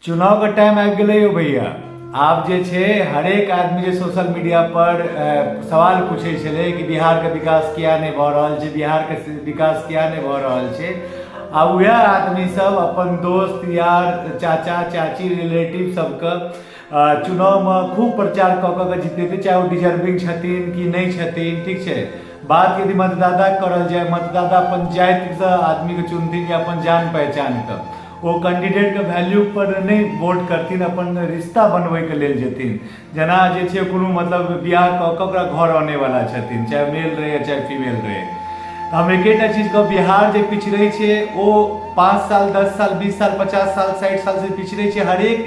चुनाव का टाइम आबि गेलै यौ भैया। आब जे छै हरेक आदमी जे सोशल मीडिया पर सवाल पूछे छलै कि बिहार के विकास किया नहीं भऽ रहल छै, बिहार के विकास किया नहीं भऽ रहल छै। आ वएह आदमी सब अपन दोस्त यार चाचा चाची रिलेटिव सबके चुनाव में खूब प्रचार कऽ कऽ जीतेतै, चाहे वो डिजर्विंग छथिन कि नहीं छथिन। ठीक छै, बात यदि मतदाता करल जाए, मतदाता अपन जाति से आदमी के चुनथिन या अपन जान पहचान के, वो कैंडिडेट के वैल्यू पर नहीं वोट करथिन, अपन रिश्ता बनबै के लेल जेथिन। जेना जे छै कोनो मतलब बियाह कऽ कऽ ओकरा घर आने वाला छथिन, चाहे मेल रहे या चाहे फीमेल रहे। तो हम एकेटा चीज को बिहार जे पिछड़े छै वो 5 साल 10 साल 20 साल 50 साल 60 साल से पिछड़े छै। हरेक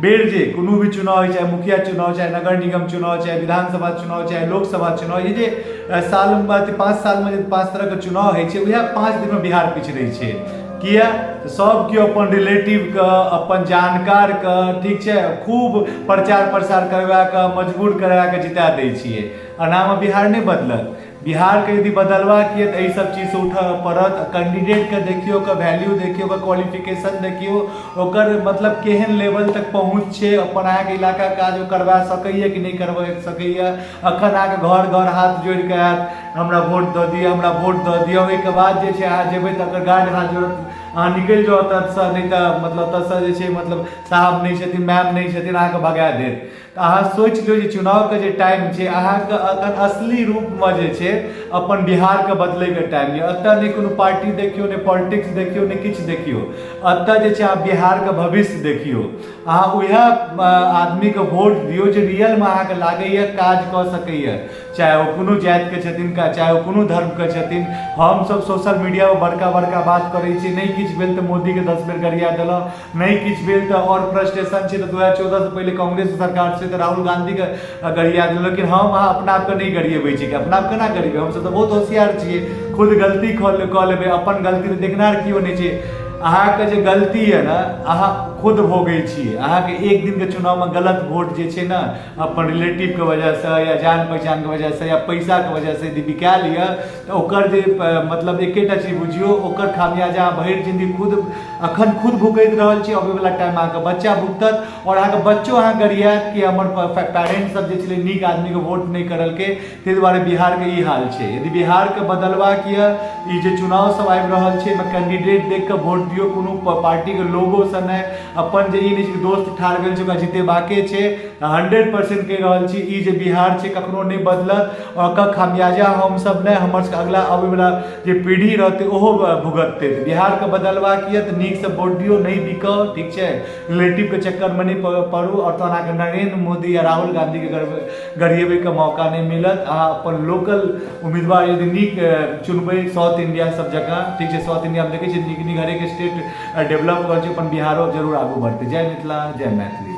बेर जे कोनो भी चुनाव हो, चाहे मुखिया चुनाव, चाहे नगर निगम चुनाव, चाहे विधानसभा चुनाव, चाहे लोकसभा चुनाव, ये जे साल में 5 साल में 5 तरह के चुनाव होइ छै, वएह 5 दिन में बिहार पिछड़े छै। किया तो सब केओ अपन रिलेटिव के, अपन जानकार के, ठीक छै, खूब प्रचार प्रसार करवा के मजबूर करवा के जिता दै छियै। आ नाम बिहार नहीं बदलत। बिहार के यदि बदलबाक ये तो सब चीज से उठऽ पड़त। कैंडिडेट के देखियो, के वैल्यू देखियो, के क्वालिफिकेशन देखियो, ओकर मतलब केहन लेवल तक पहुँच छै, अपन अहाँके इलाका काज करवा सकैए कि नहीं करवा सकैए। अखन अहाँके घर घर हाथ जोड़ के आयत, हमरा वोट दऽ दिअ, हमरा वोट दऽ दिअ। ओहिके बाद जे छै अहाँ जेबै तऽ अगर गार्ड हाथ जोड़त, अहाँ निकलि जाउ ओतऽसँ, नहीं तो मतलब ओतऽसँ जे छै मतलब साहब नहीं छथिन, मैम नहीं छथिन, अहाँके भगा देत। तऽ अहाँ सोचि लियौ जे चुनावके जे टाइम छै, अहाँके अखन असली रूपमे जे छै अपन बिहारके बदलैके टाइम यऽ। एतऽ नहि कोनो पार्टी देखियौ, नहि पॉलिटिक्स देखियौ, नहि किछु देखियौ। एतऽ जे छै अहाँ बिहारके भविष्य देखियौ। अहाँ वएह आदमीके वोट दियौ जे रियलमे अहाँके लागैए काज कऽ सकैए, चाहे वो कोनो जातिके छथिन, चाहे वो कोनो धर्मके छथिन। हमसब सोशल मीडिया पर बड़का बड़का बात करै छी, नहीं किछु भेल तऽ मोदीके 10 बेर गरिया देलहुँ, नहीं किछु भेल तऽ और फ्रस्ट्रेशन छै तऽ 2014 से पहले कांग्रेस सरकार से तऽ राहुल गांधी के गरिया देलहुँ। लेकिन हम अहाँ अपना आपके नहीं गरिएबै छी, अपना आप केना गरिएबै? हमसब तऽ बहुत होशियार छियै, खुद गलती कऽ लेबै। अपन गलती तऽ देखनार केओ नहीं छै। अहाँके जे गलती है ना, अहाँ खुद भोगै छियै। अहाँके एक दिन के चुनाव में गलत वोट जे छै ना, अपन रिलेटिव के वजह से या जान पहचान के वजह से या पैसा के वजह से यदि बिका लिया तो ओकर जे मतलब एकेटा चीज बुझियो, ओकर खामियाजा अहाँ भरि जिंदगी खुद अखन खुद भुगैत रहल छी। अबै वाला टाइम अहाँके बच्चा भुगतत, और अहाँके बच्चो अहाँ गरियात कि हमर पेरेंट्स सब जे छलै नीक आदमी के वोट नहीं करलकै, ताहि दुआरे बिहार के ई हाल छै। यदि बिहार के बदलबाक ये, ई जे चुनाव सब आबि रहल छै, कैंडिडेट देख के वोट दियो, कोनो पार्टी के लोगो से नहीं, अपन जे ई नहीं छै दोस्त ठाड़ गेल छै ओकरा जीतेबाके छै। 100% कहि रहल छी, ई जे बिहार छै कखनो नहीं बदलत। और ओकर खामियाजा हम सब नहीं, हमर सबके अगला आबै वाला जे पीढ़ी रहतै ओहो भुगततै। बिहार के बदलबाक ये तऽ नीक से वोट दियो, नहीं बिकाओ, ठीक छै, रिलेटिव के चक्कर में नहीं पड़ू। और तहन अहाँके नरेंद्र मोदी या राहुल गांधी के गरिएबै के मौका नहीं मिलत। अहाँ अपन लोकल उम्मीदवार यदि नीक चुनबै, साउथ इंडिया सब जगह, ठीक छै, साउथ इंडिया में देखै छियै नीक नीक हरेक स्टेट डेवलप कर छै, अपन बिहारो जरूर आगू बढ़तै। जय मिथिला, जय मैथिली।